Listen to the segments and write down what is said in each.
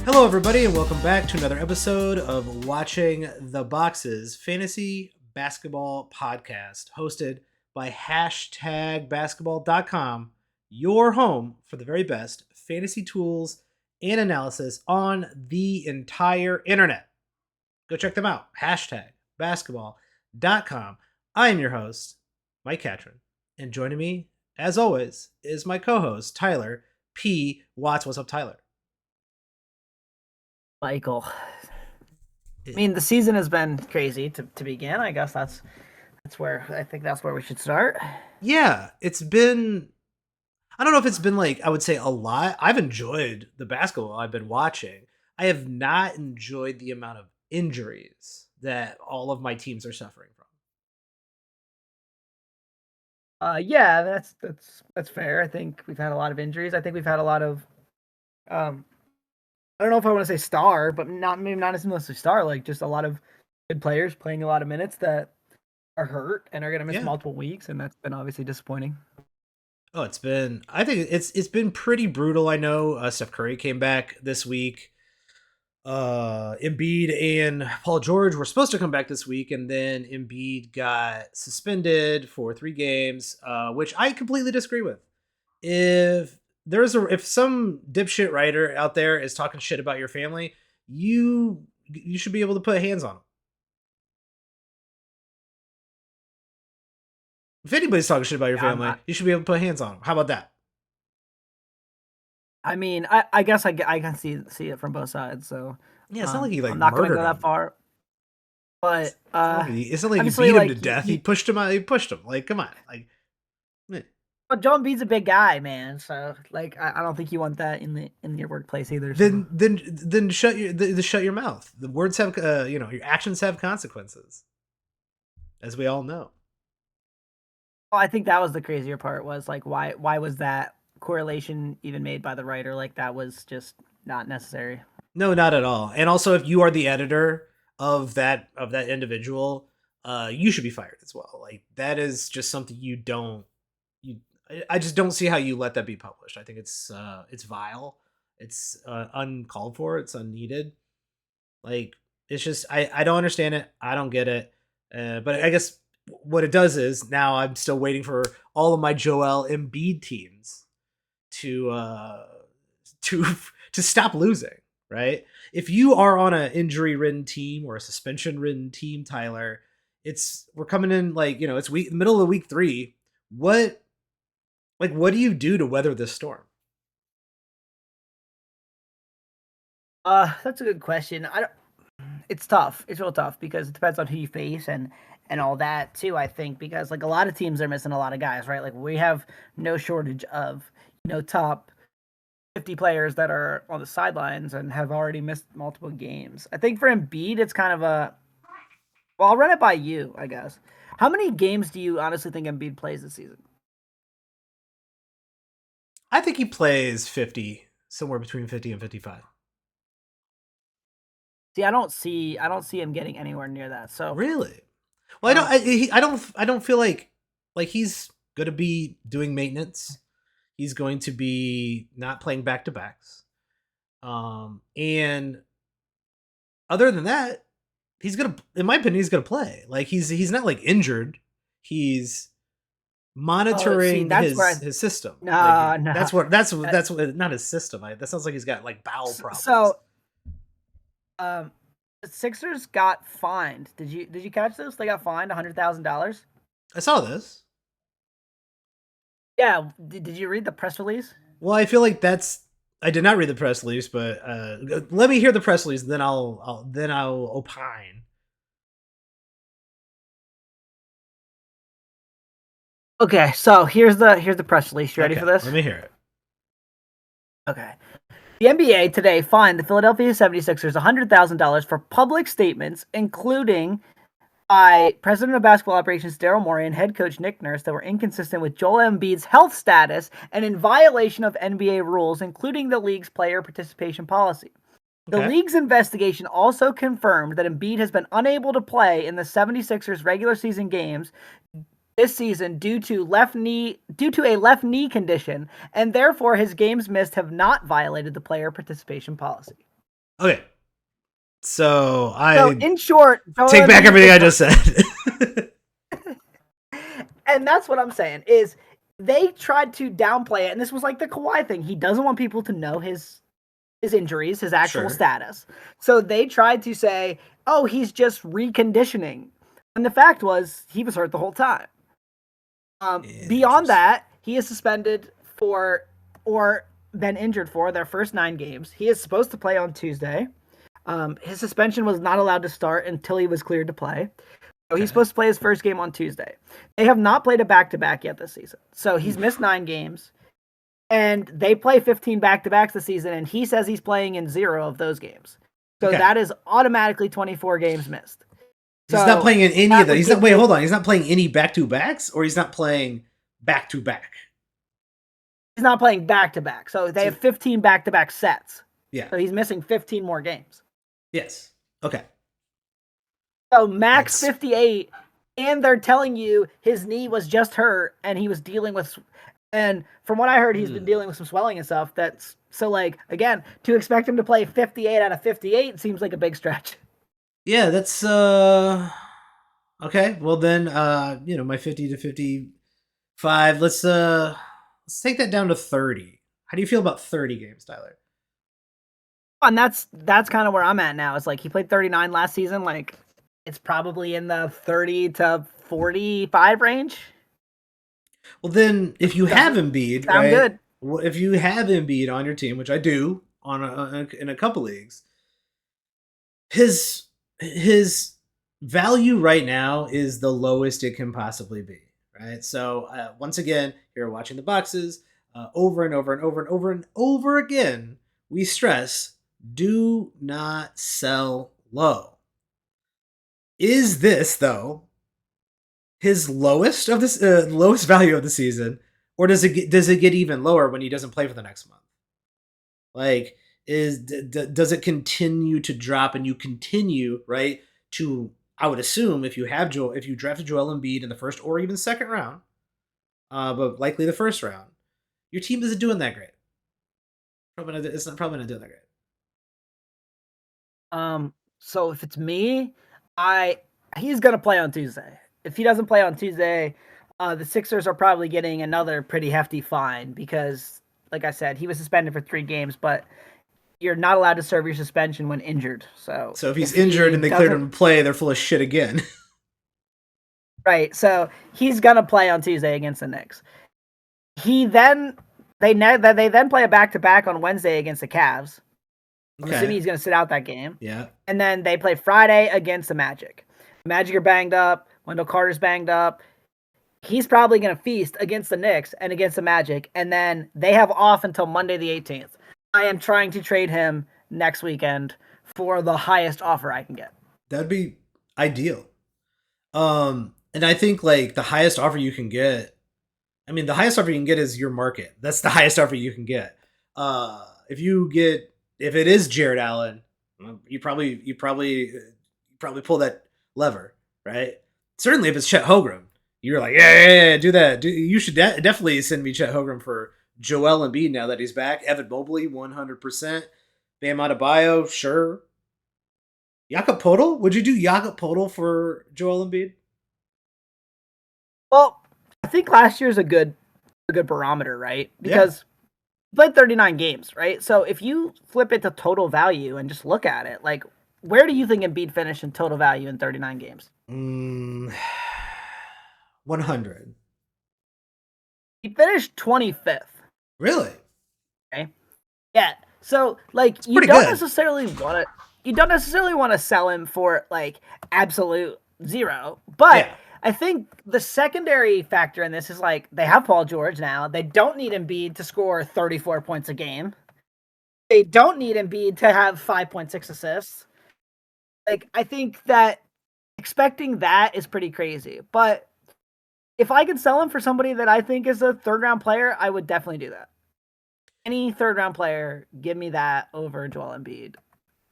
Hello, everybody, and welcome back to another episode of Watching the Boxes Fantasy Basketball Podcast, hosted by #basketball.com, your home for the very best fantasy tools and analysis on the entire internet. Go check them out, #basketball.com. I am your host, Mike Catron, and joining me, as always, is my co-host, Tyler P. Watts. What's up, Tyler? Michael. I mean, the season has been crazy to begin. I guess that's where we should start. Yeah, it's been, I don't know if it's been like, I would say a lot. I've enjoyed the basketball I've been watching. I have not enjoyed the amount of injuries that all of my teams are suffering from. Yeah, that's fair. I think we've had a lot of injuries. I think we've had a lot of I don't know if I want to say star, but maybe not as much as star, like just a lot of good players playing a lot of minutes that are hurt and are going to miss multiple weeks, and that's been obviously disappointing. Oh, I think it's been pretty brutal. I know Steph Curry came back this week. Embiid and Paul George were supposed to come back this week, and then Embiid got suspended for 3 games, which I completely disagree with. If some dipshit writer out there is talking shit about your family, you should be able to put hands on them. If anybody's talking shit about your family, you should be able to put hands on them. How about that? I mean, I guess I can see it from both sides. So yeah, it's not like he I'm not going to go that far. But it's not like he beat him to death. He pushed him out. He pushed him. Like, come on, like. But Joel Embiid's a big guy, man. So, like, I don't think you want that in your workplace either. So. Then shut your mouth. The words have, your actions have consequences, as we all know. Well, I think that was the crazier part. Was like, why was that correlation even made by the writer? Like, that was just not necessary. No, not at all. And also, if you are the editor of that individual, you should be fired as well. Like, that is just something I just don't see how you let that be published. I think it's vile. It's uncalled for. It's unneeded. Like, it's just, I don't understand it. I don't get it. But I guess what it does is now I'm still waiting for all of my Joel Embiid teams to stop losing, right? If you are on an injury-ridden team or a suspension-ridden team, Tyler, we're coming in it's middle of week 3. What do you do to weather this storm? That's a good question. It's tough. It's real tough because it depends on who you face and all that too, I think, because like a lot of teams are missing a lot of guys, right? Like we have no shortage of, top 50 players that are on the sidelines and have already missed multiple games. I think for Embiid, it's kind of well, I'll run it by you, I guess. How many games do you honestly think Embiid plays this season? I think he plays 50, somewhere between 50 and 55. See, I don't see him getting anywhere near that. So really, well, I don't feel like he's going to be doing maintenance. He's going to be not playing back-to-backs. And other than that, in my opinion, he's gonna play. Like he's not like injured. He's monitoring his system. No. That's what not his system. That sounds like he's got like bowel problems. So, the Sixers got fined. Did you catch this? They got fined $100,000. I saw this. Yeah. Did you read the press release? Well, I feel like I did not read the press release, but let me hear the press release, and then I'll opine. Okay, so here's the press release. You ready for this? Let me hear it. Okay. The NBA today fined the Philadelphia 76ers $100,000 for public statements, including by President of Basketball Operations Daryl Morey and head coach Nick Nurse, that were inconsistent with Joel Embiid's health status and in violation of NBA rules, including the league's player participation policy. The Okay. league's investigation also confirmed that Embiid has been unable to play in the 76ers regular season games this season due to a left knee condition, and therefore his games missed have not violated the player participation policy. Okay. So So I in short, take Joel back Embiid everything is I just said. and that's what I'm saying is they tried to downplay it, and this was like the Kawhi thing. He doesn't want people to know his injuries, his actual Sure. status. So they tried to say, "Oh, he's just reconditioning," and the fact was he was hurt the whole time. Beyond Interesting. that, he is suspended for or been injured for their first 9 games. He is supposed to play on Tuesday. His suspension was not allowed to start until he was cleared to play. So he's Okay. supposed to play his first game on Tuesday. They have not played a back to back yet this season. So he's missed Oof. 9 games. And they play 15 back to backs this season, and he says he's playing in 0 of those games. So Okay. that is automatically 24 games missed. He's not So playing in any of that that. would He's not. give Wait, you hold on. He's not playing any back to backs, or he's not playing back to back. he's not playing back to back. So they So have 15 back to back sets. yeah. So he's missing 15 more games. Yes. Okay. So max That's 58, and they're telling you his knee was just hurt and he was dealing with, and from what I heard, he's been dealing with some swelling and stuff. That's so like again to expect him to play 58 out of 58 seems like a big stretch. yeah. That's okay. Well then, my 50 to 55. Let's take that down to 30. How do you feel about 30 games, Tyler? And that's kind of where I'm at now. It's like he played 39 last season. Like it's probably in the 30 to 45 range. Well, then, if you have Doesn't Embiid, sound right? good. Well, if you have Embiid on your team, which I do in a couple leagues, his value right now is the lowest it can possibly be, right? So once again, you're watching the boxes over and over and over and over and over again. We stress: do not sell low. Is this though his lowest value of the season, or does it get even lower when he doesn't play for the next month? Like, does it continue to drop and you continue right to? I would assume if you drafted Joel Embiid in the first or even second round, but likely the first round, your team isn't doing that great. Probably not doing that great. So if it's me, I he's gonna play on Tuesday. If he doesn't play on Tuesday, the Sixers are probably getting another pretty hefty fine because, like I said, he was suspended for 3 games, but you're not allowed to serve your suspension when injured. So So if he's if injured he and they cleared doesn't, him to play, they're full of shit again. right, so he's gonna play on Tuesday against the Knicks. He then they then play a back to back on Wednesday against the Cavs. I'm assuming Okay. he's gonna sit out that game. Yeah. And then they play Friday against the Magic. The Magic are banged up. Wendell Carter's banged up. He's probably going to feast against the Knicks and against the Magic. And then they have off until Monday the 18th. I am trying to trade him next weekend for the highest offer I can get. That'd be ideal. And I think like the highest offer you can get. I mean, the highest offer you can get is your market. That's the highest offer you can get. If it is Jared Allen, you probably pull that lever, right? Certainly, if it's Chet Holmgren, you're like, yeah, yeah, yeah, do that. You should definitely send me Chet Holmgren for Joel Embiid now that he's back. Evan Mobley, 100%. Bam Adebayo, sure. Jakob Podol? Would you do Jakob Podol for Joel Embiid? Well, I think last year's a good barometer, right? Yeah. Because he played 39 games, right? So if you flip it to total value and just look at it, like where do you think Embiid finished in total value in 39 games? 100. He finished 25th. Really? Okay. Yeah. So like It's pretty good. you don't necessarily want to sell him for like absolute zero. But Yeah. I think the secondary factor in this is like they have Paul George now. They don't need Embiid to score 34 points a game. They don't need Embiid to have 5.6 assists. Like I think that expecting that is pretty crazy. But if I could sell him for somebody that I think is a third round player, I would definitely do that. Any third round player, give me that over Joel Embiid.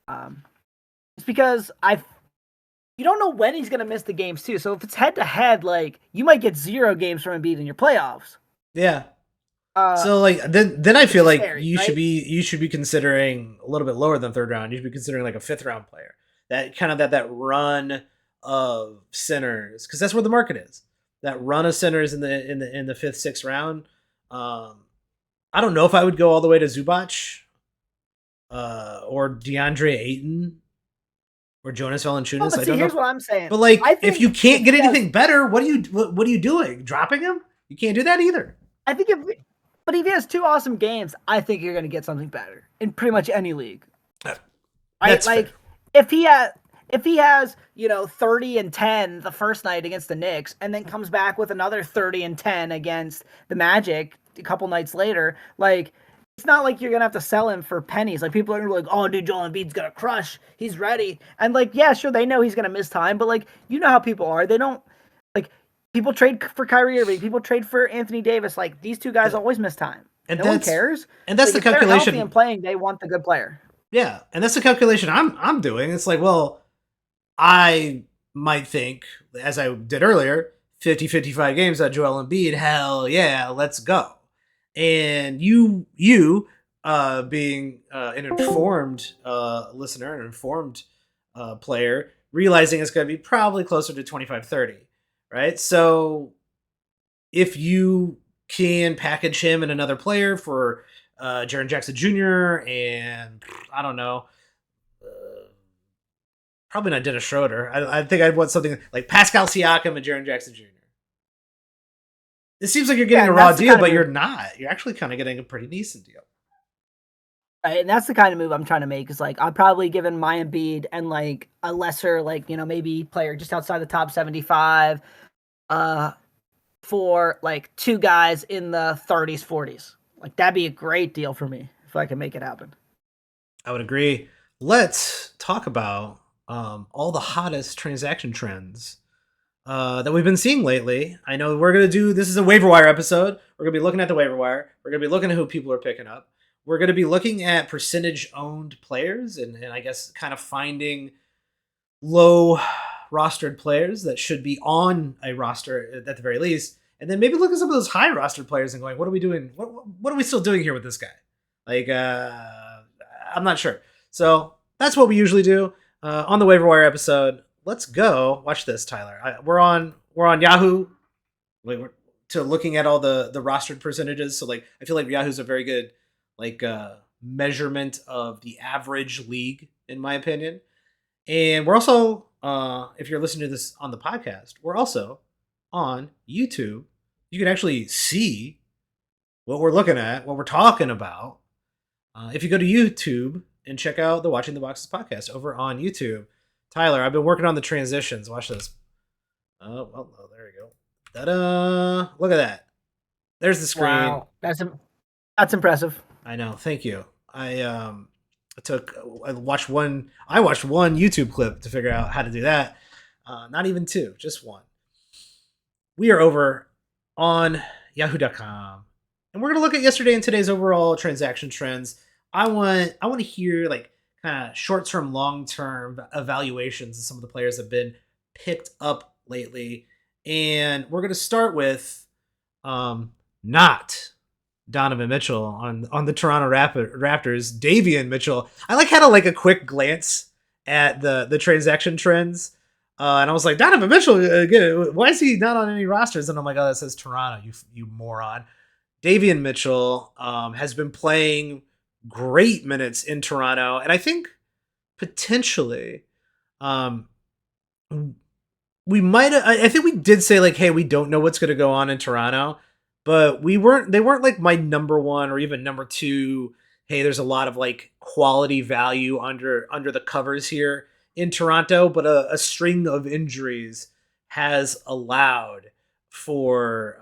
It's because you don't know when he's going to miss the games too. So if it's head to head, like you might get 0 games from Embiid in your playoffs. Yeah. Uh, So like then I which feel is like scary, you should right? be considering a little bit lower than third round. You should be considering like a fifth round player. That kind of that run of centers, because that's where the market is. That run of centers in the fifth, sixth round. Um, I don't know if I would go all the way to Zubac or DeAndre Ayton or Jonas Oh, Valanciunas. but I see, don't know. here's what I'm saying. But I like, if you think can't if get he has, anything better, what are you doing? Dropping him? You can't do that either. I think if, but if he has 2 awesome games, I think you're going to get something better in pretty much any league. Uh, Right? That's fair. Like if he has, 30 and 10 the first night against the Knicks and then comes back with another 30 and 10 against the Magic a couple nights later, like it's not like you're gonna have to sell him for pennies. Like people are gonna be like, "Oh, dude, Joel Embiid's gonna crush. He's ready." And like, yeah, sure, they know he's gonna miss time, but like, you know how people are. They don't like people trade for Kyrie Irving. People trade for Anthony Davis. Like these two guys Uh, always miss time. And No one that's cares. and that's Like the if they're healthy and calculation. playing, they want the good player. Yeah, and that's the calculation I'm doing. It's like, well, I might think, as I did earlier, 50-55 games at Joel Embiid, hell yeah, let's go. And you being an informed listener, an informed player, realizing it's going to be probably closer to 25-30, right? So if you can package him and another player for Jaren Jackson Jr. and I don't know, probably not Dennis Schroeder. I think I'd want something like Pascal Siakam and Jaren Jackson Jr. It seems like you're Yeah, getting a and raw that's the deal, kind of but move. you're not. You're actually kind of getting a pretty decent deal. Right, and that's the kind of move I'm trying to make. Is like I'm probably giving my Embiid and like a lesser, like maybe player just outside the top 75, uh, for like 2 guys in the 30s, 40s. Like that'd be a great deal for me if I can make it happen. I would agree. Let's talk about all the hottest transaction trends that we've been seeing lately. I know we're gonna do this is a waiver wire episode. We're gonna be looking at the waiver wire. We're gonna be looking at who people are picking up. We're gonna be looking at percentage owned players and I guess kind of finding low rostered players that should be on a roster at the very least. And then maybe look at some of those high rostered players and going, what are we doing? What are we still doing here with this guy? Like, I'm not sure. So that's what we usually do on the waiver wire episode. Let's go. Watch this, Tyler. We're on Yahoo. We're to looking at all the rostered percentages. So like, I feel like Yahoo's a very good like measurement of the average league, in my opinion. And we're also, if you're listening to this on the podcast, we're also on YouTube. You can actually see what we're looking at, what we're talking about. If you go to YouTube and check out the Watching the Boxes podcast over on YouTube. Tyler, I've been working on the transitions. Watch this. Oh, there we go. Ta-da! Look at that. There's the screen. Wow, that's impressive. I know. Thank you. I watched one YouTube clip to figure out how to do that. Not even two, just one. We are over on yahoo.com and we're going to look at yesterday and today's overall transaction trends. I want to hear like kind of short-term, long-term evaluations of some of the players that have been picked up lately. And we're going to start with not Donovan Mitchell on the Toronto Raptors, Davion Mitchell. I had a quick glance at the transaction trends, and I was like, Donovan Mitchell, why is he not on any rosters? And I'm like, oh, that says Toronto, you moron. Davion Mitchell has been playing great minutes in Toronto, and I think potentially we might. I think we did say like, hey, we don't know what's going to go on in Toronto, but they weren't like my number one or even number two. Hey, there's a lot of like quality value under the covers here in Toronto, but a string of injuries has allowed for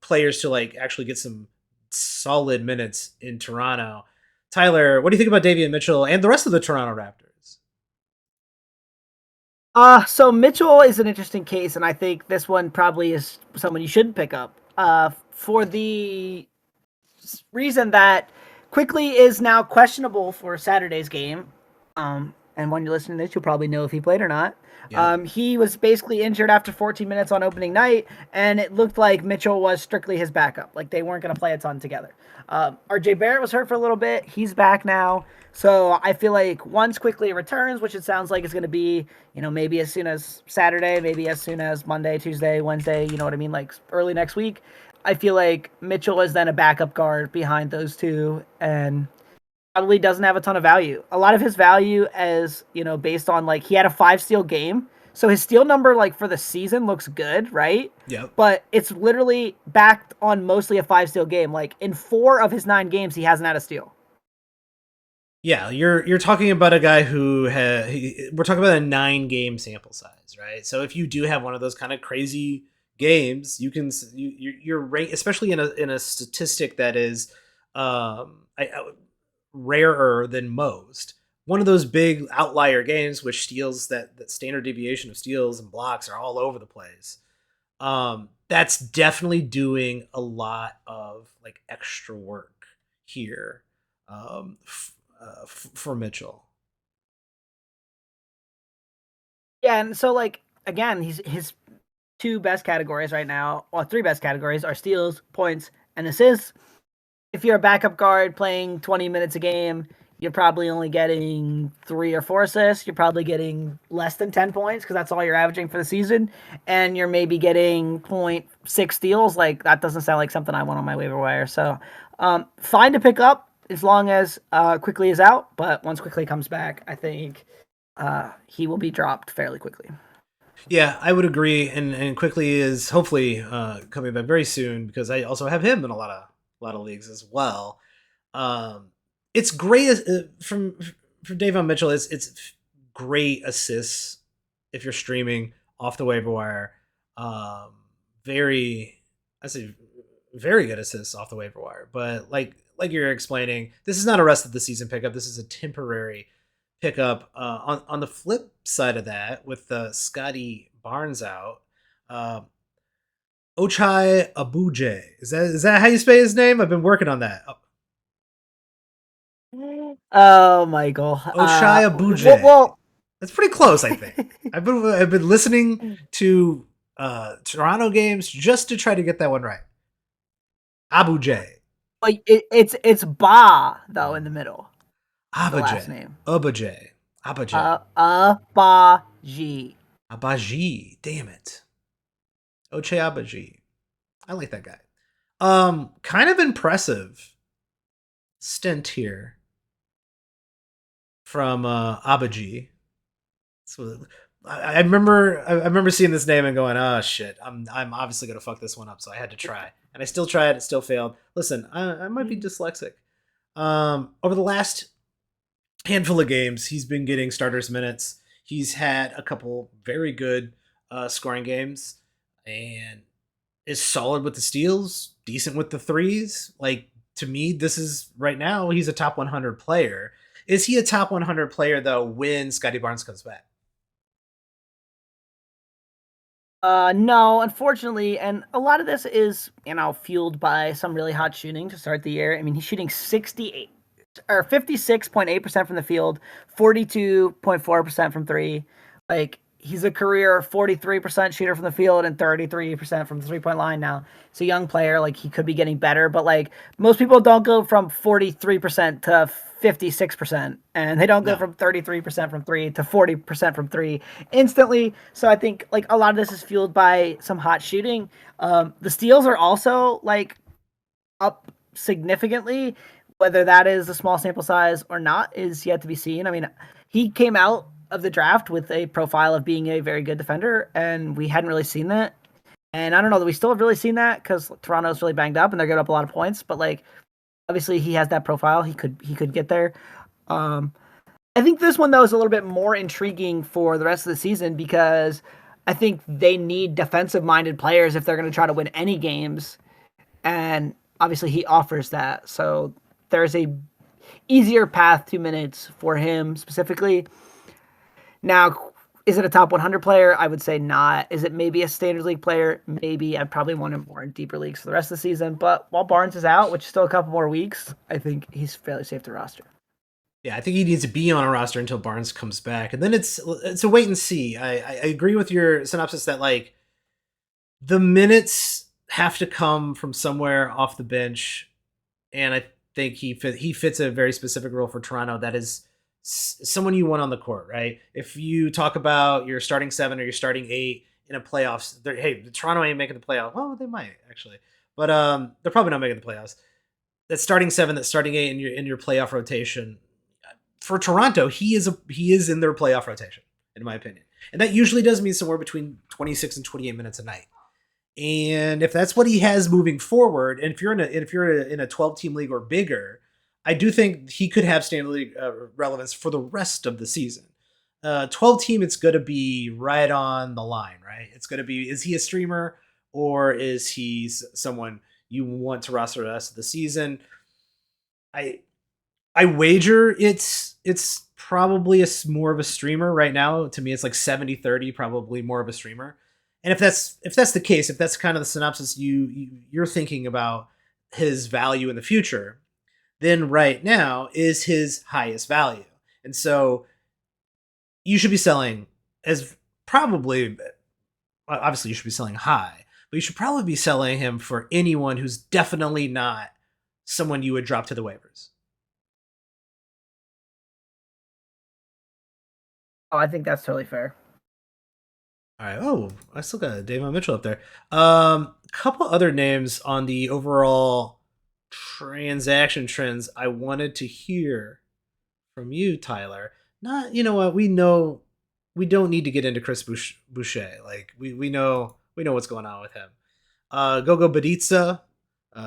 players to like actually get some solid minutes in Toronto. Tyler, what do you think about Davion Mitchell and the rest of the Toronto Raptors? So Mitchell is an interesting case, and I think this one probably is someone you should pick up. For the reason that Quickly is now questionable for Saturday's game. and when you're listening to this, you'll probably know if he played or not. Yep. He was basically injured after 14 minutes on opening night, and it looked like Mitchell was strictly his backup. Like they weren't going to play a ton together. RJ Barrett was hurt for a little bit. He's back now. So I feel like once quickly returns, which it sounds like it's going to be, maybe as soon as Saturday, maybe as soon as Monday, Tuesday, Wednesday, you know what I mean, like early next week. I feel like Mitchell is then a backup guard behind those two, and probably doesn't have a ton of value. A lot of his value is, based on like he had a 5 steal game. So his steal number like for the season looks good, right? Yep. But it's literally backed on mostly a 5 steal game. Like in 4 of his 9 games, he hasn't had a steal. Yeah, you're talking about a guy who we're talking about a 9-game sample size, right? So if you do have one of those kind of crazy games, you can you're rate, especially in a statistic that is rarer than most. One of those big outlier games, which steals that standard deviation of steals and blocks are all over the place. That's definitely doing a lot of like extra work here. For Mitchell. Yeah, and so like again, his 2 best categories right now, or 3 best categories are steals, points, and assists. If you're a backup guard playing 20 minutes a game, you're probably only getting 3 or 4 assists. You're probably getting less than 10 points because that's all you're averaging for the season. And you're maybe getting 0.6 steals. Like, that doesn't sound like something I want on my waiver wire. So, fine to pick up as long as Quickly is out. But once Quickly comes back, I think he will be dropped fairly quickly. Yeah, I would agree, and quickly is hopefully coming back very soon because I also have him in a lot of leagues as well. It's great from Davon Mitchell. It's great assists if you're streaming off the waiver wire. Very, I say, very good assists off the waiver wire. But like you're explaining, this is not a rest of the season pickup. This is a temporary pickup. On the flip side of that, with Scotty Barnes out, uh, Ochai Abuje, is that how you say his name? I've been working on that. Oh, Michael. Ochai Well, Abuje. well That's pretty close, I think. I've been listening to Toronto games just to try to get that one right. Abuje. like it's Ba though in the middle. The last Abuje. name. Abuje. Abuje. Ba G. Abaji. Damn it. Ochai Abaji. I like that guy. Kind of impressive stint here from Abaji. So I remember seeing this name and going, oh shit, I'm obviously gonna fuck this one up. So I had to try, and I still tried. It still failed. Listen, I might be dyslexic. Over the last handful of games, he's been getting starters minutes. He's had a couple very good scoring games, and is solid with the steals, decent with the threes. Like, to me, this is right now he's a top 100 player. Is he a top 100 player though when Scotty Barnes comes back? No, unfortunately, and a lot of this is, fueled by some really hot shooting to start the year. I mean, he's shooting 68 or 56.8% from the field, 42.4% from 3. Like, he's a career 43% shooter from the field and 33% from the 3-point line now. He's a young player, like he could be getting better, but like most people don't go from 43% to 56%, and they don't go No. from 33% from 3 to 40% from 3 instantly. So I think like a lot of this is fueled by some hot shooting. The steals are also like up significantly. Whether that is a small sample size or not is yet to be seen. I mean, he came out of the draft with a profile of being a very good defender, and we hadn't really seen that. And I don't know that we still have really seen that because Toronto's really banged up and they're giving up a lot of points. But like, obviously, he has that profile. He could get there. Um, I think this one though is a little bit more intriguing for the rest of the season because I think they need defensive-minded players if they're going to try to win any games, and obviously he offers that. So there's a easier path to minutes for him specifically. Now, is it a top 100 player? I would say not. Is it maybe a standard league player? Maybe. I'd probably want him more in deeper leagues for the rest of the season. But while Barnes is out, which is still a couple more weeks, I think he's fairly safe to roster. Yeah, I think he needs to be on a roster until Barnes comes back, and then it's a wait and see. I agree with your synopsis that like the minutes have to come from somewhere off the bench, and I think he fits a very specific role for Toronto. That is someone you want on the court, right? If you talk about your starting seven or your starting eight in a playoffs, hey, Toronto ain't making the playoffs. Well, they might actually, but they're probably not making the playoffs. That starting seven, that starting eight in your playoff rotation for Toronto, he is in their playoff rotation, in my opinion, and that usually does mean somewhere between 26 and 28 minutes a night. And if that's what he has moving forward, and if you're in a 12 team league or bigger, I do think he could have standard league relevance for the rest of the season. 12 team, it's going to be right on the line, right? It's going to be, is he a streamer or is he someone you want to roster the rest of the season? I I wager it's probably more of a streamer right now. To me, it's like 70-30, probably more of a streamer. And if that's the case, if that's kind of the synopsis you're thinking about his value in the future, then right now is his highest value. And so you should be selling as probably obviously you should be selling high, but you should probably be selling him for anyone who's definitely not someone you would drop to the waivers. Oh, I think that's totally fair. All right. Oh, I still got Davion Mitchell up there. Couple other names on the overall transaction trends I wanted to hear from you, Tyler. Not, you know what, we know we don't need to get into Chris Boucher. Like we know what's going on with him. Gogo Baditsa.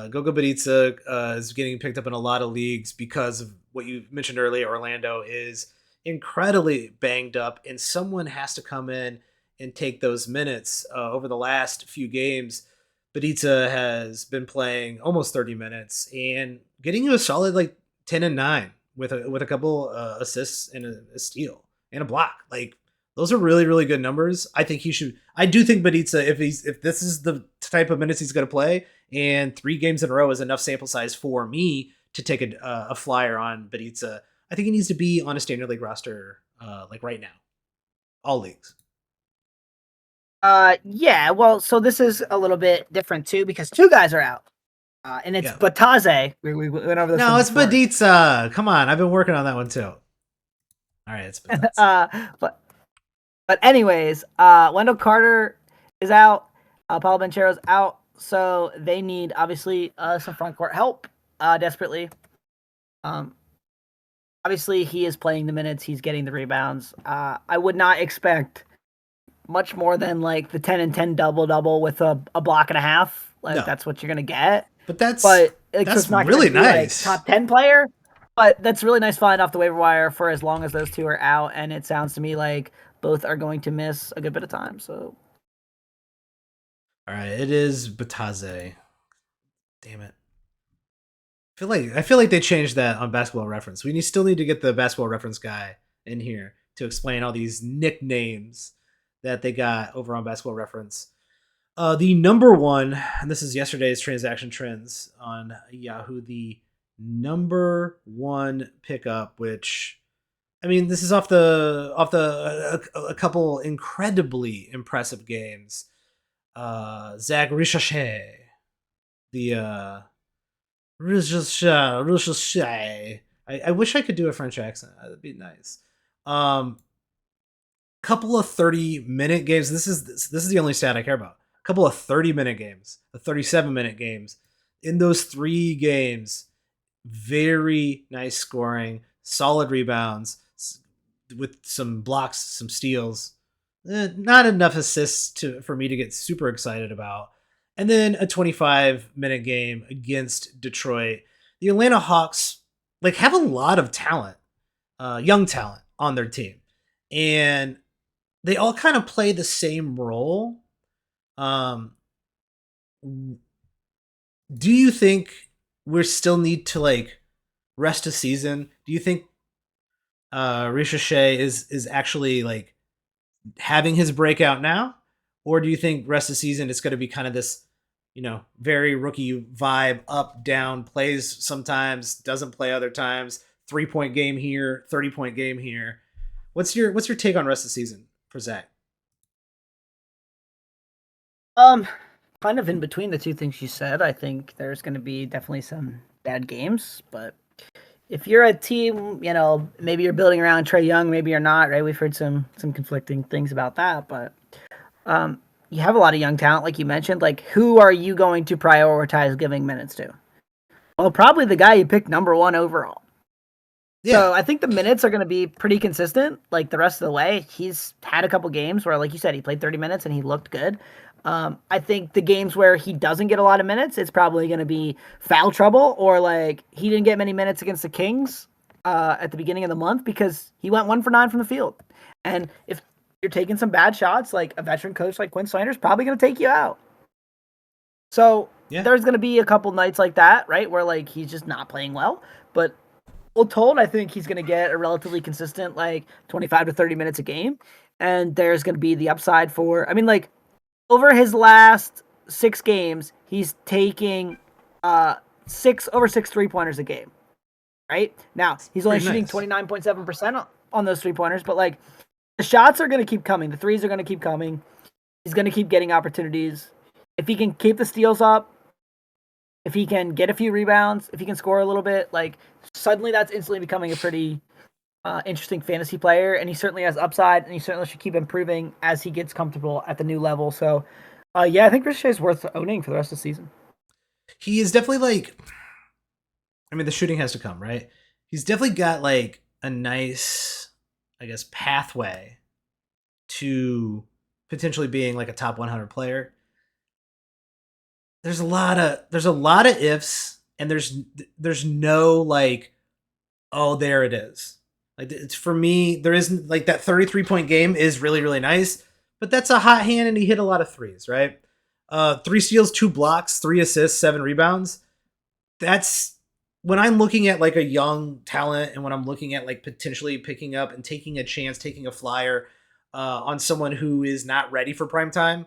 Gogo Baditsa is getting picked up in a lot of leagues because of what you mentioned earlier. Orlando is incredibly banged up, and someone has to come in and take those minutes. Over the last few games, Baditsa has been playing almost 30 minutes and getting you a solid like 10 and 9 with a couple assists and a steal and a block. Like those are really really good numbers. I think he should. I do think Baditsa, if this is the type of minutes he's going to play, and 3 games in a row is enough sample size for me to take a flyer on Baditsa, I think he needs to be on a standard league roster like right now, all leagues. Yeah. Well, so this is a little bit different too because two guys are out, and it's Yeah. Bataze. We went over this. No, one it's before. Baditsa. Come on, I've been working on that one too. All right, it's Baditsa. But anyways, Wendell Carter is out. Paulo Banchero's out, so they need obviously some front court help desperately. Um, Obviously he is playing the minutes. He's getting the rebounds. I would not expect much more than like the 10 and 10 double double with a block and a half. Like No. that's what you're gonna get. But that's But that's not really gonna be, nice. like, top 10 player. But that's really nice flying off the waiver wire for as long as those two are out. And it sounds to me like both are going to miss a good bit of time. So All right, it is Bataze. Damn it. I feel like they changed that on Basketball Reference. Still need to get the Basketball Reference guy in here to explain all these nicknames that they got over on Basketball Reference. The number one, and this is yesterday's transaction trends on Yahoo, the number one pickup, which I mean, this is off a couple incredibly impressive games. Zach Ricochet, the Ricochet. I wish I could do a French accent. That'd be nice. Couple of 30-minute games. This is the only stat I care about. Couple of 30-minute games, the 37-minute games. In those 3 games, very nice scoring, solid rebounds with some blocks, some steals. Not enough assists for me to get super excited about. And then a 25-minute game against Detroit. The Atlanta Hawks have a lot of talent, young talent on their team, and they all kind of play the same role. Do you think we still need to rest a season? Do you think Ricochet is actually having his breakout now, or do you think rest of season it's going to be kind of this very rookie vibe, up down, plays sometimes, doesn't play other times, 3-point game here, 30-point game here. What's your take on rest of the season for Zach? Um, kind of in between the two things you said. I think there's going to be definitely some bad games, but if you're a team, maybe you're building around Trey Young, maybe you're not, right? We've heard some conflicting things about that, but um, you have a lot of young talent, like you mentioned. Like, who are you going to prioritize giving minutes to? Well, probably the guy you picked number one overall. Yeah, So I think the minutes are going to be pretty consistent, like the rest of the way. He's had a couple games where, like you said, he played 30 minutes and he looked good. I think the games where he doesn't get a lot of minutes, it's probably going to be foul trouble, or like he didn't get many minutes against the Kings at the beginning of the month because he went 1 for 9 from the field. And if you're taking some bad shots, like a veteran coach like Quinn Snyder's probably going to take you out. So yeah. there's going to be a couple nights like that, right, where like he's just not playing well. But all told, I think he's going to get a relatively consistent like 25 to 30 minutes a game. And there's going to be the upside for, I mean, like over his last 6 games, he's taking over 6 3-pointers a game. Right now, he's only shooting 29.7% on those 3-pointers, but like the shots are going to keep coming. The threes are going to keep coming. He's going to keep getting opportunities. If he can keep the steals up, if he can get a few rebounds, if he can score a little bit, like suddenly that's instantly becoming a pretty interesting fantasy player. And he certainly has upside, and he certainly should keep improving as he gets comfortable at the new level. So, yeah, I think Ricochet is worth owning for the rest of the season. He is definitely like, I mean, the shooting has to come, right? He's definitely got like a nice, I guess, pathway to potentially being like a top 100 player. There's a lot of ifs, and there's no like, oh, there it is. Like, it's, for me, there isn't like that 33-point game is really really nice, but that's a hot hand and he hit a lot of threes, right? 3 steals, 2 blocks, 3 assists, 7 rebounds. That's when I'm looking at like a young talent, and when I'm looking at like potentially picking up and taking a chance, taking a flyer on someone who is not ready for prime time,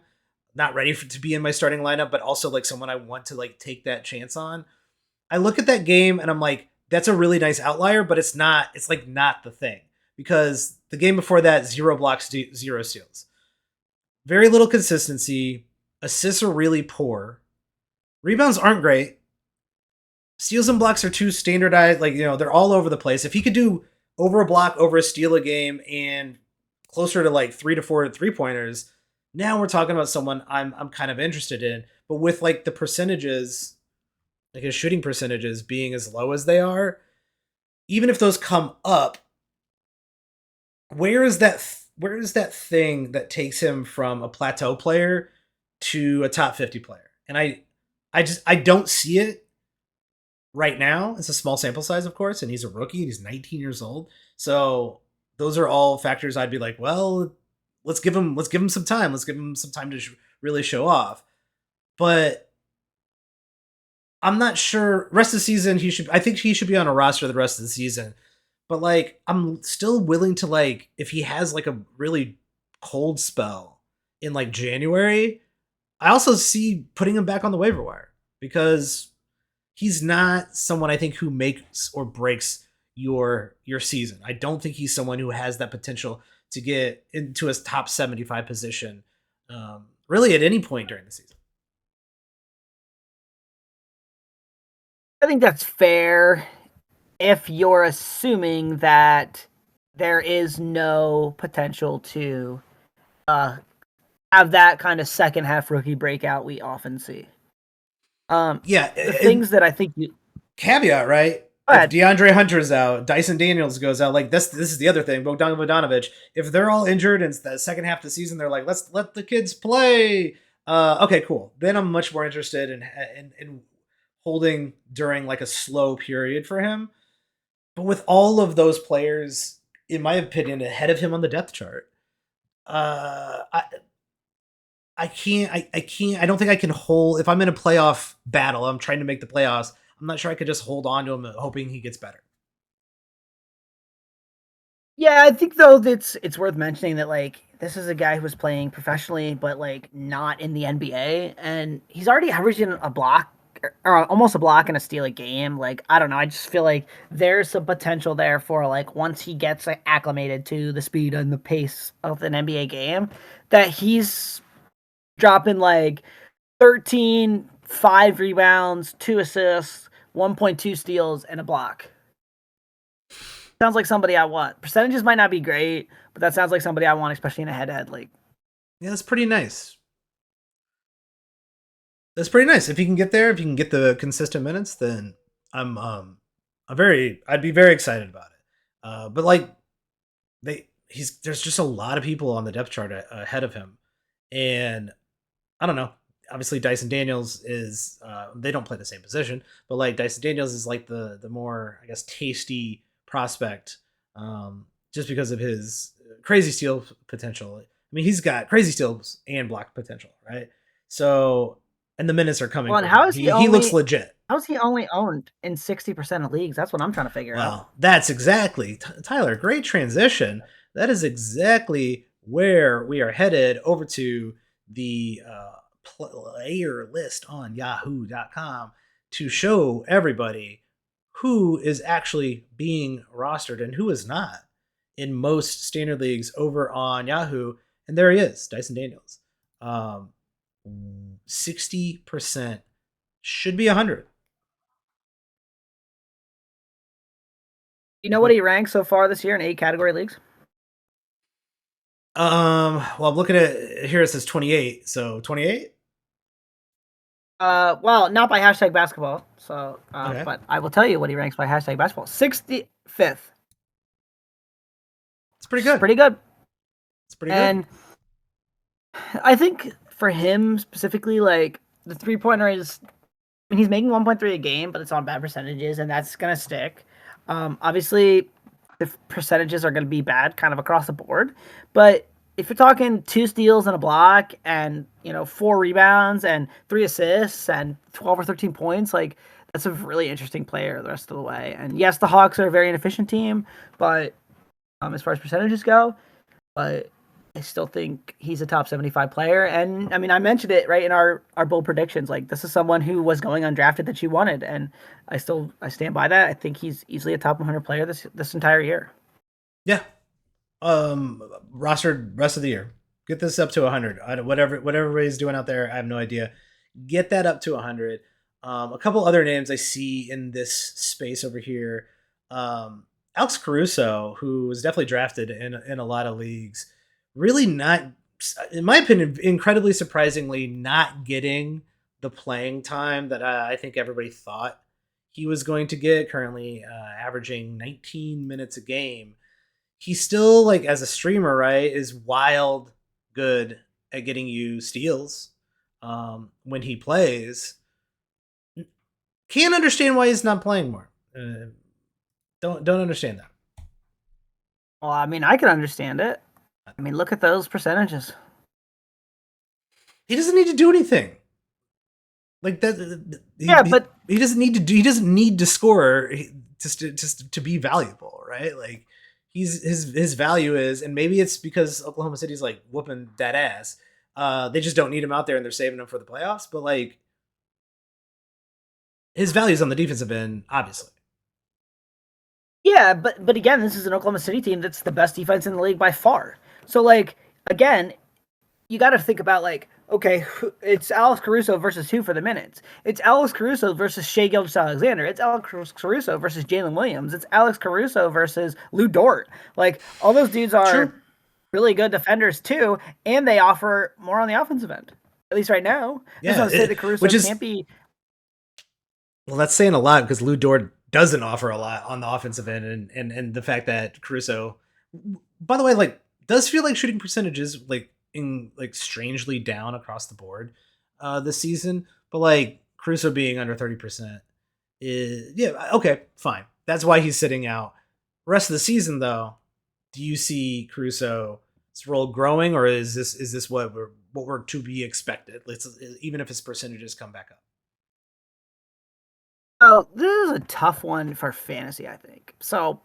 not ready to be in my starting lineup, but also like someone I want to like take that chance on. I look at that game and I'm like, that's a really nice outlier, but it's not. It's like not the thing, because the game before that, 0 blocks, 0 steals, very little consistency. Assists are really poor. Rebounds aren't great. Steals and blocks are too standardized. Like, they're all over the place. If he could do over a block, over a steal a game, and closer to like 3 to 4 3-pointers, now we're talking about someone I'm kind of interested in. But with like the percentages, like his shooting percentages being as low as they are, even if those come up, where is that thing that takes him from a plateau player to a top 50 player? And I don't see it right now. It's a small sample size, of course, and he's a rookie and he's 19 years old. So those are all factors I'd be like, well, let's give him some time. Let's give him some time to really show off. But I'm not sure. Rest of the season, I think he should be on a roster the rest of the season. But like, I'm still willing to, like, if he has like a really cold spell in like January, I also see putting him back on the waiver wire, because he's not someone I think who makes or breaks your season. I don't think he's someone who has that potential to get into his top 75 position, really at any point during the season. I think that's fair if you're assuming that there is no potential to uh, have that kind of second half rookie breakout we often see. Yeah, The things that I think you caveat, right? go If ahead. DeAndre Hunter's out, Dyson Daniels goes out, like this is the other thing. Bogdan Bogdanovic, if they're all injured and it's the second half of the season, they're like, let's let the kids play. Okay, cool. Then I'm much more interested in holding during like a slow period for him. But with all of those players, in my opinion, ahead of him on the depth chart, I I don't think I can hold, if I'm in a playoff battle, I'm trying to make the playoffs. I'm not sure I could just hold on to him hoping he gets better. Yeah, I think though it's worth mentioning that like this is a guy who was playing professionally, but like not in the NBA, and he's already averaging a block or almost a block and a steal a game. Like, I don't know. I just feel like there's some potential there for like once he gets like, acclimated to the speed and the pace of an NBA game, that he's dropping like 13, 5 rebounds, 2 assists, 1.2 steals, and a block. Sounds like somebody I want. Percentages might not be great, but that sounds like somebody I want, especially in a head-to-head league. Yeah, that's pretty nice. That's pretty nice. If you can get there, if you can get the consistent minutes, then I'd be very excited about it. But like there's just a lot of people on the depth chart ahead of him, and I don't know. Obviously, Dyson Daniels is they don't play the same position, but like Dyson Daniels is like the more, I guess, tasty prospect, just because of his crazy steal potential. I mean, he's got crazy steals and block potential, right? So, and the minutes are coming Well, for and how him. is he He looks only legit. how's he only owned in 60% of leagues? That's what I'm trying to figure out. Well, that's exactly Tyler. Great transition. That is exactly where we are headed over to the player list on Yahoo.com to show everybody who is actually being rostered and who is not in most standard leagues over on Yahoo. And there he is, Dyson Daniels. 60% should be 100. You know what he ranks so far this year in 8 category leagues? Well, I'm looking at here. It says 28. So 28. Well, not by hashtag basketball. So, Okay, but I will tell you what he ranks by hashtag basketball. 65th. it's pretty good. Pretty good. It's pretty good. And I think for him specifically, like the 3-pointer is, I mean, he's making 1.3 a game, but it's on bad percentages, and that's gonna stick. Obviously, the percentages are gonna be bad, kind of across the board. But if you're talking 2 steals and a block, and 4 rebounds and 3 assists and 12 or 13 points, like that's a really interesting player the rest of the way. And yes, the Hawks are a very inefficient team, but as far as percentages go, but I still think he's a top 75 player. And I mean, I mentioned it right in our bold predictions. Like, this is someone who was going undrafted that you wanted, and I stand by that. I think he's easily a top 100 player this entire year. Yeah. Rostered rest of the year. Get this up to 100. Whatever everybody's doing out there, I have no idea. Get that up to 100. A couple other names I see in this space over here. Alex Caruso, who was definitely drafted in a lot of leagues, really not, in my opinion, incredibly surprisingly not getting the playing time that I think everybody thought he was going to get. Currently averaging 19 minutes a game. He still, like, as a streamer, right, is wild good at getting you steals when he plays. Can't understand why he's not playing more. Don't understand that. Well, I mean, I can understand it. I mean, look at those percentages. He doesn't need to do anything. Like that. But he doesn't need to do. He doesn't need to score just to be valuable, right? Like his value is, and maybe it's because Oklahoma City's like whooping that ass. They just don't need him out there, and they're saving him for the playoffs. But like, his value's on the defensive end, obviously. yeah, but again, this is an Oklahoma City team that's the best defense in the league by far. So like, again, you got to think about like, okay, it's Alex Caruso versus who for the minutes? It's Alex Caruso versus Shai Gilgeous-Alexander. It's Alex Caruso versus Jalen Williams. It's Alex Caruso versus Lou Dort. Like, all those dudes are True. really good defenders too, and they offer more on the offensive end. At least right now. Yeah, I just want to say that Caruso can't be. Well, that's saying a lot because Lou Dort doesn't offer a lot on the offensive end, and the fact that Caruso, by the way, like, does feel like shooting percentages like strangely down across the board this season, but like Caruso being under 30% is, yeah, okay, fine. That's why he's sitting out. Rest of the season though, do you see Caruso's role growing, or is this what we're to be expected? Even if his percentages come back up. Oh, this is a tough one for fantasy, I think. So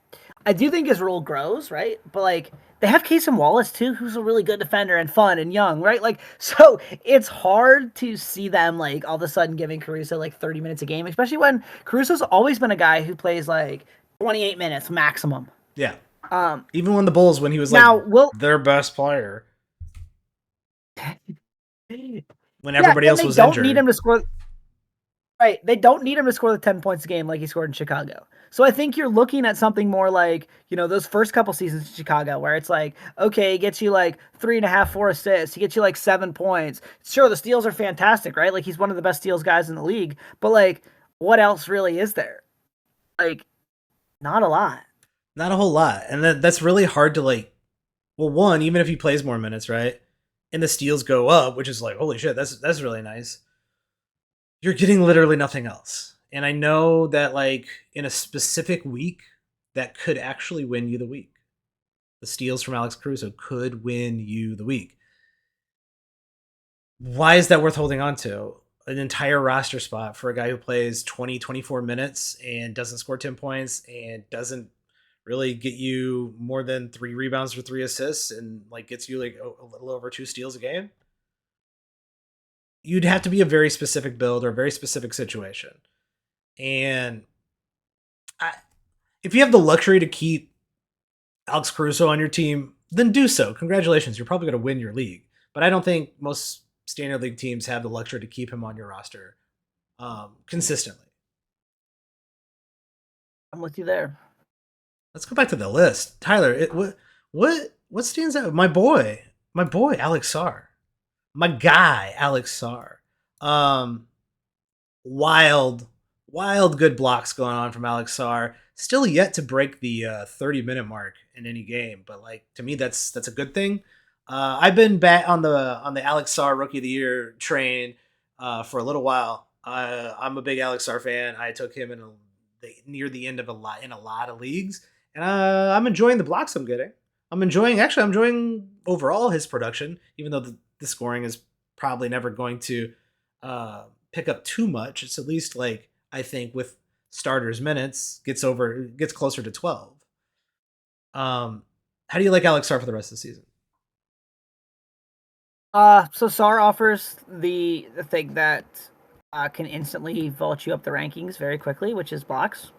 I do think his role grows, right? But like they have Casey Wallace too, who's a really good defender and fun and young, right? Like, so it's hard to see them like all of a sudden giving Caruso like 30 minutes a game, especially when Caruso's always been a guy who plays like 28 minutes maximum. Yeah. Um, Even when the Bulls, when he was like now will their best player, when yeah, everybody and else they was don't need injured. him to score. Right. They don't need him to score the 10 points a game like he scored in Chicago. So I think you're looking at something more like, those first couple seasons in Chicago where it's like, okay, he gets you like 3.5, 4 assists. He gets you like 7 points. Sure, the steals are fantastic, right? Like he's one of the best steals guys in the league. But like, what else really is there? Like, not a lot. Not a whole lot. And that's really hard to like, well, one, even if he plays more minutes, right? And the steals go up, which is like, holy shit, that's really nice. You're getting literally nothing else. And I know that like in a specific week, that could actually win you the week. The steals from Alex Caruso could win you the week. Why is that worth holding on to? An entire roster spot for a guy who plays 20, 24 minutes and doesn't score 10 points and doesn't really get you more than 3 rebounds for 3 assists and like gets you like a little over 2 steals a game. You'd have to be a very specific build or a very specific situation. And if you have the luxury to keep Alex Caruso on your team, then do so. Congratulations. You're probably going to win your league. But I don't think most standard league teams have the luxury to keep him on your roster consistently. I'm with you there. Let's go back to the list. Tyler, what stands out? My boy, Alex Sarr. My guy, Alex Sarr. Wild, wild good blocks going on from Alex Sarr. Still yet to break the 30-minute mark in any game, but like to me that's a good thing. I've been back on the Alex Sarr Rookie of the Year train for a little while. I'm a big Alex Sarr fan. I took him near the end of a lot of leagues, and I'm enjoying the blocks I'm getting. I'm enjoying overall his production, even though the scoring is probably never going to pick up too much. It's at least like I think with starters minutes gets closer to 12. How do you like Alex Sarr for the rest of the season? So Sarr offers the thing that can instantly vault you up the rankings very quickly, which is blocks.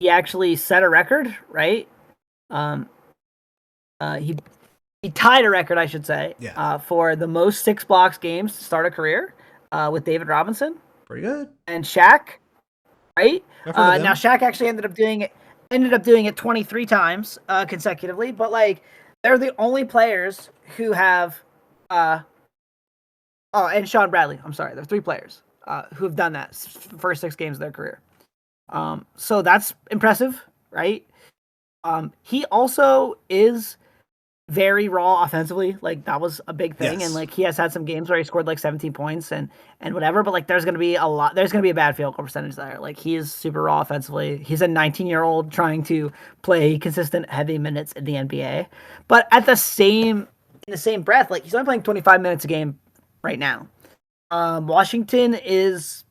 He actually set a record, right? Um, he tied a record, I should say, Yeah. for the most 6 blocks games to start a career with David Robinson Pretty good. and Shaq, right? I've heard of them. Now Shaq actually ended up doing it 23 times consecutively, but like they're the only players who have and Sean Bradley. I'm sorry, there are 3 players who have done that first 6 games of their career. So that's impressive, right? He also is very raw offensively. Like that was a big thing. Yes. And like he has had some games where he scored like 17 points and whatever, but like there's gonna be a bad field goal percentage there. Like he is super raw offensively. He's a 19-year-old trying to play consistent heavy minutes in the NBA. But in the same breath, like he's only playing 25 minutes a game right now. Washington is,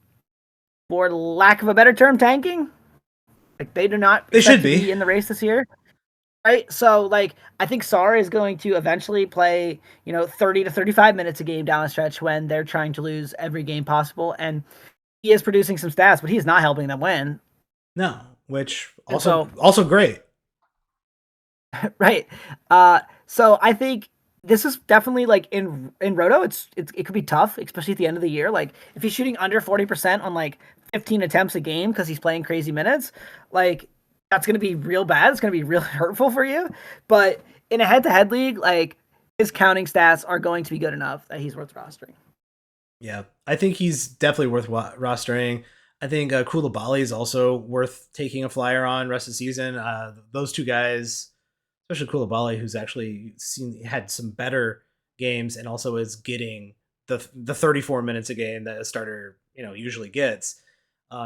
for lack of a better term, tanking. Like they do not They should expect to be in the race this year. Right? So, like, I think Sarr is going to eventually play, 30 to 35 minutes a game down the stretch when they're trying to lose every game possible. And he is producing some stats, but he's not helping them win. No, which also great. Right. So I think this is definitely like in Roto, it could be tough, especially at the end of the year. Like if he's shooting under 40% on like 15 attempts a game because he's playing crazy minutes, like that's going to be real bad. It's going to be real hurtful for you. But in a head-to-head league, like his counting stats are going to be good enough that he's worth rostering. Yeah, I think he's definitely worth rostering. I think Koulibaly is also worth taking a flyer on rest of the season. Those 2 guys, especially Koulibaly, who's actually had some better games and also is getting the 34 minutes a game that a starter usually gets.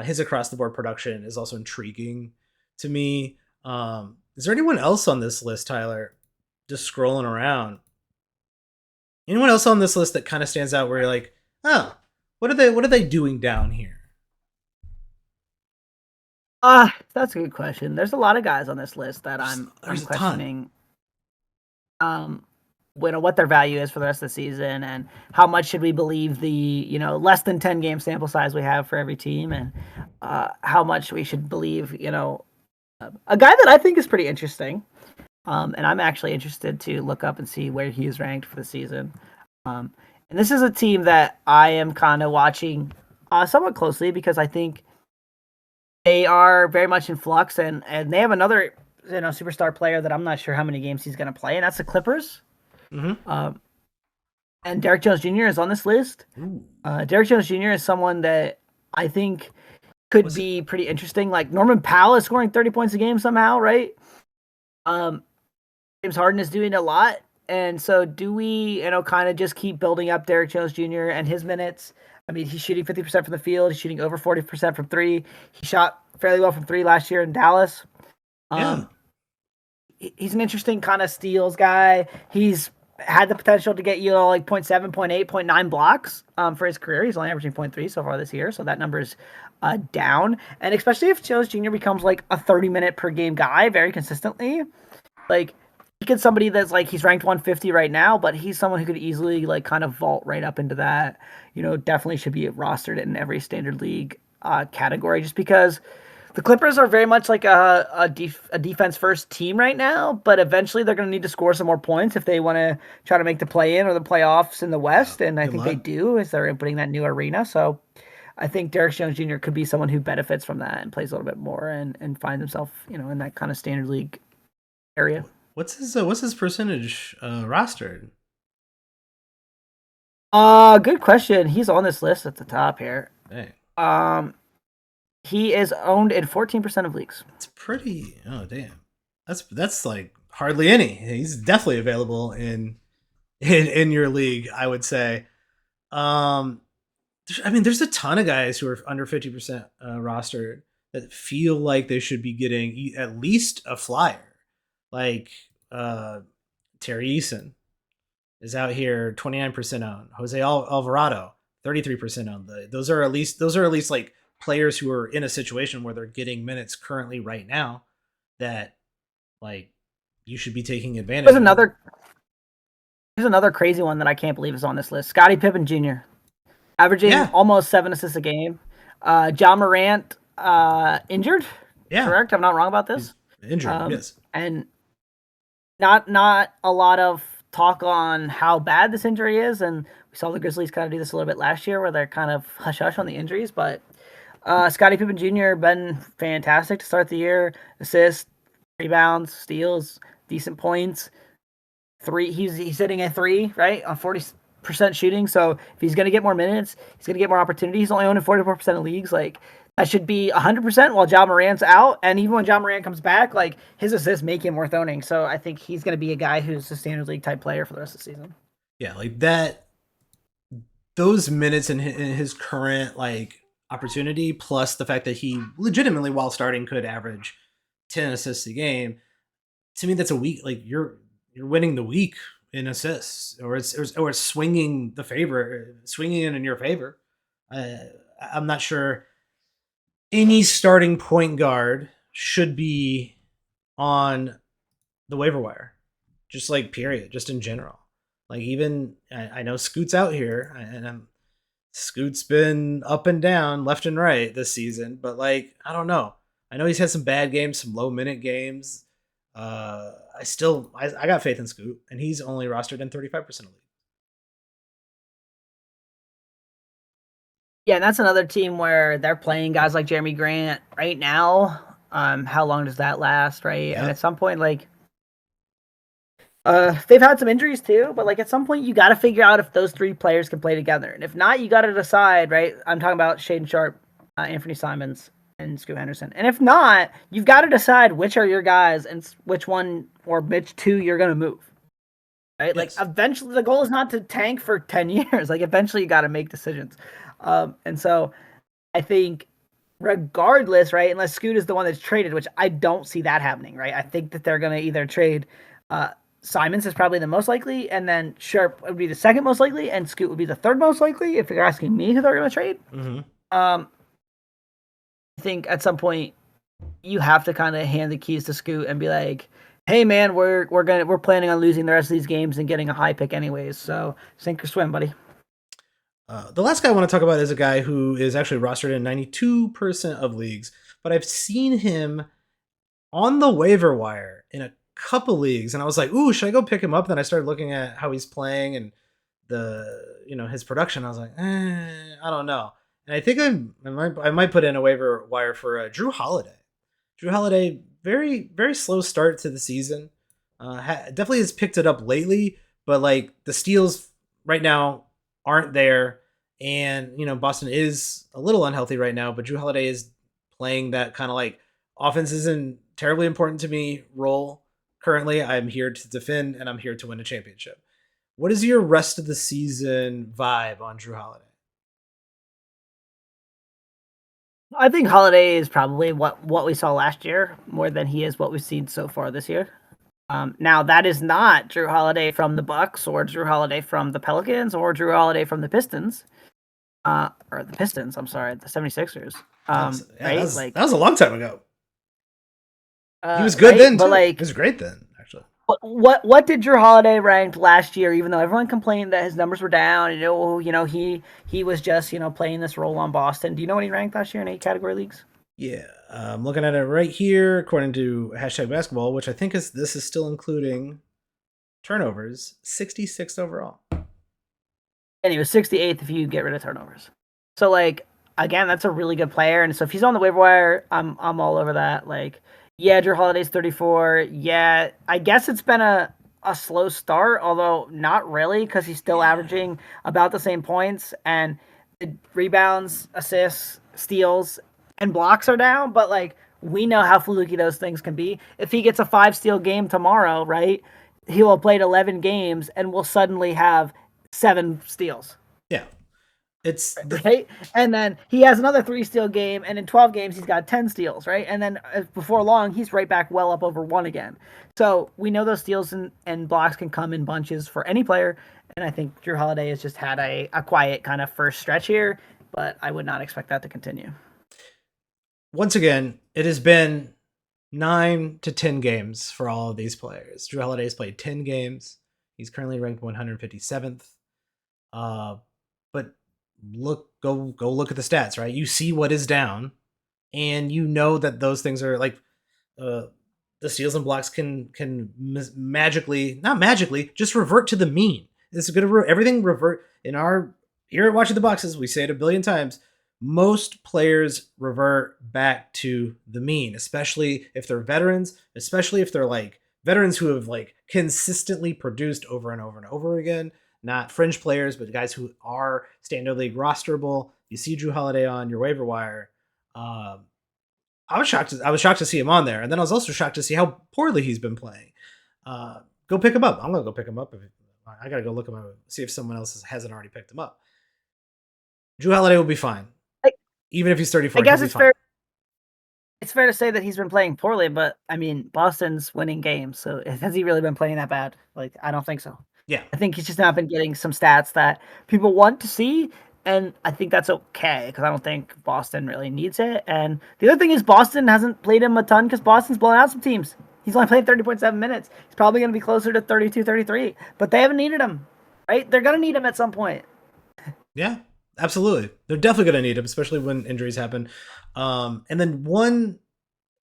His across the board production is also intriguing to me. Is there anyone else on this list, Tyler? Just scrolling around. Anyone else on this list that kind of stands out where you're like, oh, what are they doing down here? That's a good question. There's a lot of guys on this list that I'm There's questioning. what their value is for the rest of the season, and how much should we believe the less than 10 game sample size we have for every team, and how much we should believe a guy that I think is pretty interesting, and I'm actually interested to look up and see where he is ranked for the season. And this is a team that I am kind of watching somewhat closely because I think they are very much in flux, and they have another superstar player that I'm not sure how many games he's going to play, and that's the Clippers. Mm-hmm. And Derrick Jones Jr. is on this list. Derrick Jones Jr. is someone that I think could be pretty interesting. Like Norman Powell is scoring 30 points a game somehow, right? James Harden is doing a lot. And so do we, kind of just keep building up Derrick Jones Jr. and his minutes? I mean, he's shooting 50% from the field. He's shooting over 40% from three. He shot fairly well from three last year in Dallas. He's an interesting kind of steals guy. He's had the potential to get you like 0.7, 0.8, 0.9 blocks for his career. He's only averaging 0.3 so far this year, so that number is down. And especially if Jones Jr. becomes like a 30-minute per game guy very consistently, like he could somebody that's like he's ranked 150 right now, but he's someone who could easily like kind of vault right up into that. Definitely should be rostered in every standard league category just because the Clippers are very much like a defense first team right now, but eventually they're going to need to score some more points if they want to try to make the play in or the playoffs in the West. And I think they do as they're inputting that new arena. So I think Derrick Jones Jr. could be someone who benefits from that and plays a little bit more and finds himself, in that kind of standard league area. What's his percentage rostered? Good question. He's on this list at the top here. Dang. He is owned in 14% of leagues. It's pretty. Oh damn, that's like hardly any. He's definitely available in your league, I would say. There's a ton of guys who are under 50% rostered that feel like they should be getting at least a flyer. Like Terry Eason is out here 29% owned. Jose Alvarado 33% owned. Those are at least like players who are in a situation where they're getting minutes currently right now that like you should be taking advantage of. There's another crazy one that I can't believe is on this list. Scottie Pippen Jr. averaging almost 7 assists a game. Ja Morant injured. Yeah. Correct? I'm not wrong about this. He's injured, yes. And not a lot of talk on how bad this injury is, and we saw the Grizzlies kind of do this a little bit last year where they're kind of hush-hush on the injuries, but Scottie Pippen Jr. been fantastic to start the year. Assists, rebounds, steals, decent points. He's hitting a three, right, on 40% shooting. So if he's going to get more minutes, he's going to get more opportunities. He's only owning 44% of leagues. Like that should be 100% while Ja Morant's out. And even when Ja Morant comes back, like his assists make him worth owning. So I think he's going to be a guy who's a standard league type player for the rest of the season. Yeah, like that. Those minutes in his current like opportunity, plus the fact that he legitimately, while starting, could average 10 assists a game. To me, that's a week. Like you're winning the week in assists, or it's swinging it in your favor. I'm not sure any starting point guard should be on the waiver wire, just like period, just in general. Like even I know Scoot's out here, and Scoot's been up and down, left and right this season, but like I don't know. I know he's had some bad games, some low minute games. I got faith in Scoot, and he's only rostered in 35% of league. Yeah, and that's another team where they're playing guys like Jeremy Grant right now. How long does that last, right? Yeah. And at some point, like, they've had some injuries too, but like at some point you got to figure out if those three players can play together, and if not, you got to decide, right? I'm talking about Shaedon Sharpe, Anthony Simons, and Scoot Henderson, and if not, you've got to decide which are your guys and which one or which two you're gonna move, right? Yes. Like eventually, the goal is not to tank for 10 years. Like eventually, you got to make decisions, and so I think. Regardless, right? Unless Scoot is the one that's traded, which I don't see that happening, right? I think that they're going to either trade Simons is probably the most likely, and then Sharpe would be the second most likely, and Scoot would be the third most likely, if you're asking me who they're going to trade. Mm-hmm. I think at some point you have to kind of hand the keys to Scoot and be like, Hey man, we're planning on losing the rest of these games and getting a high pick anyways. So sink or swim, buddy. The last guy I want to talk about is a guy who is actually rostered in 92% of leagues, but I've seen him on the waiver wire in a couple leagues, and I was like, "Ooh, should I go pick him up?" Then I started looking at how he's playing and his production. I was like, I don't know. And I think I might put in a waiver wire for Drew Holiday. Drew Holiday, very very slow start to the season. Definitely has picked it up lately, but like the steals right now aren't there, and Boston is a little unhealthy right now. But Drew Holiday is playing that kind of like offense isn't terribly important to me role currently. I'm here to defend and I'm here to win a championship. What is your rest of the season vibe on Drew Holiday? I think Holiday is probably what we saw last year more than he is what we've seen so far this year. Now that is not Drew Holiday from the Bucks or Drew Holiday from the Pelicans or Drew Holiday from the Pistons. Or the Pistons, I'm sorry, the 76ers. Right? Like That was a long time ago. He was good right? then But too. like He was great then, actually. what did Drew Holiday rank last year? Even though everyone complained that his numbers were down, he was just playing this role on Boston. Do you know what he ranked last year in 8 category leagues? Yeah, I'm looking at it right here, according to hashtag basketball, which I think this is still including turnovers, 66th overall. And he was 68th if you get rid of turnovers. So like again, that's a really good player. And so if he's on the waiver wire, I'm all over that. Like, yeah, Drew Holiday's 34. Yeah, I guess it's been a slow start, although not really because he's still Yeah. averaging about the same points and the rebounds, assists, steals, and blocks are down. But like we know how fluky those things can be. If he gets a 5 steal game tomorrow, right? He will have played 11 games and will suddenly have 7 steals. Yeah. It's the Right? And then he has another 3 steal game, and in 12 games, he's got 10 steals, right? And then before long, he's right back well up over 1 again. So we know those steals and blocks can come in bunches for any player. And I think Drew Holiday has just had a quiet kind of first stretch here, but I would not expect that to continue. once again, it has been 9 to 10 games for all of these players. Drew Holiday has played 10 games. He's currently ranked 157th. Uh, but go look at the stats, right? You see what is down, and you know that those things are like uh, the steals and blocks can magically, not magically, just revert to the mean. It's gonna everything revert in our here at Watching the Boxes. We say it a billion times. Most players revert back to the mean, especially if they're veterans, especially if they're like veterans who have like consistently produced over and over and over again, not fringe players, but guys who are standard league rosterable. You see Drew Holiday on your waiver wire. Um, I was shocked to see him on there, and then I was also shocked to see how poorly he's been playing. Go pick him up. I'm gonna go pick him up. I gotta go look at see if someone else hasn't already picked him up. Drew Holiday will be fine, I, even if he's I 34. He'll guess be fine. it's fair to say that he's been playing poorly, but I mean, Boston's winning games, so has he really been playing that bad? Like, I don't think so. Yeah, I think he's just not been getting some stats that people want to see, and I think that's okay because I don't think Boston really needs it. And the other thing is Boston hasn't played him a ton because Boston's blown out some teams. He's only played 30.7 minutes. He's probably going to be closer to 32, 33, but they haven't needed him, right? They're going to need him at some point. yeah, absolutely. They're definitely gonna need him, especially when injuries happen. And then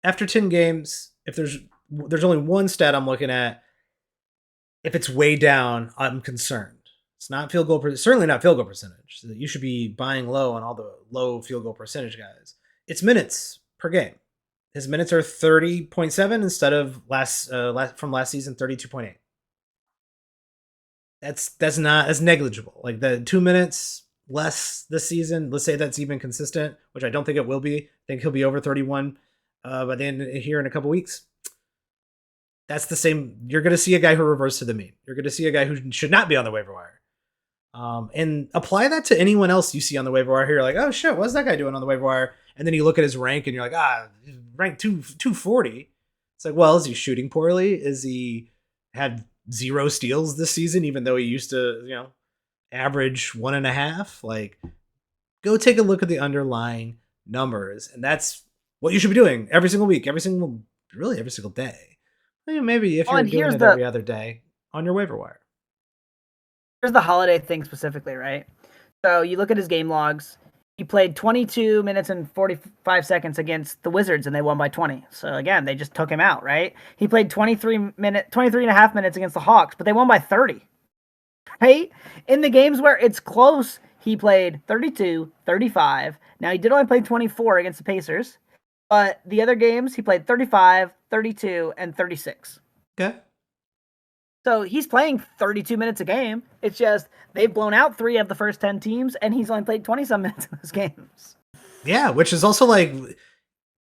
after 10 games, if there's only one stat I'm looking at. If it's way down, I'm concerned. It's not certainly not field goal percentage. So you should be buying low on all the low field goal percentage guys. It's minutes per game. His minutes are 30.7 instead of from last season 32.8. That's negligible. Like the 2 minutes less this season. Let's say that's even consistent, which I don't think it will be. I think he'll be over 31 by the end here in a couple weeks. That's the same. You're going to see a guy who reverts to the mean. You're going to see a guy who should not be on the waiver wire. And apply that to anyone else you see on the waiver wire. You're like, oh shit, what's that guy doing on the waiver wire? And then you look at his rank and you're like, he's ranked 240. It's like, well, is he shooting poorly? Is he had 0 steals this season, even though he used to, average 1.5? Like, go take a look at the underlying numbers. And that's what you should be doing every single week, really every single day. Maybe if Well, you're and doing here's it every other day on your waiver wire. the Holiday thing specifically, right? So you look at his game logs. He played 22 minutes and 45 seconds against the Wizards, and they won by 20. So again, they just took him out, right? He played 23 and a half minutes against the Hawks, but they won by 30. Right? In the games where it's close, he played 32, 35. Now, he did only play 24 against the Pacers, but the other games, he played 35, 32, and 36. Okay. So he's playing 32 minutes a game. It's just they've blown out 3 of the first 10 teams, and he's only played 20 some minutes in those games. Yeah, which is also like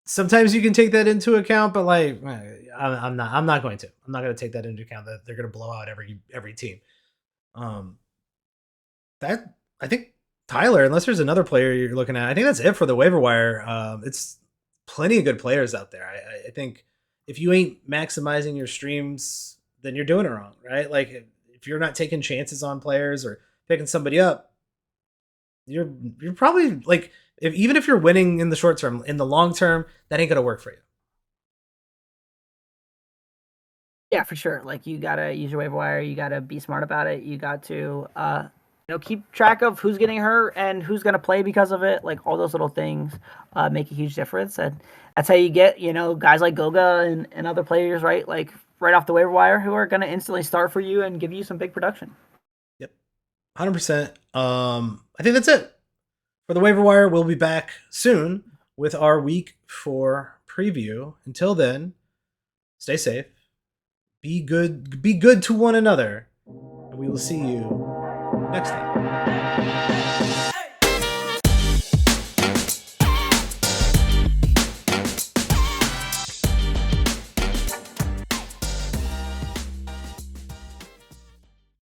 sometimes you can take that into account, but like I'm not. I'm not going to. I'm not going to take that into account that they're going to blow out every team. Um, that I think Tyler, unless there's another player you're looking at, I think that's it for the waiver wire. It's plenty of good players out there. I think if you ain't maximizing your streams, then you're doing it wrong, right? Like if you're not taking chances on players or picking somebody up, you're probably like even if you're winning in the short term, in the long term, that ain't gonna work for you. Yeah, for sure. Like you gotta use your waiver wire. You gotta be smart about it. You got to, keep track of who's getting hurt and who's gonna play because of it. Like all those little things make a huge difference, and that's how you get guys like Goga and other players, right? Like right off the waiver wire, who are gonna instantly start for you and give you some big production. Yep, 100%. I think that's it for the waiver wire. We'll be back soon with our week 4 preview. Until then, stay safe. Be good to one another, and we will see you next time.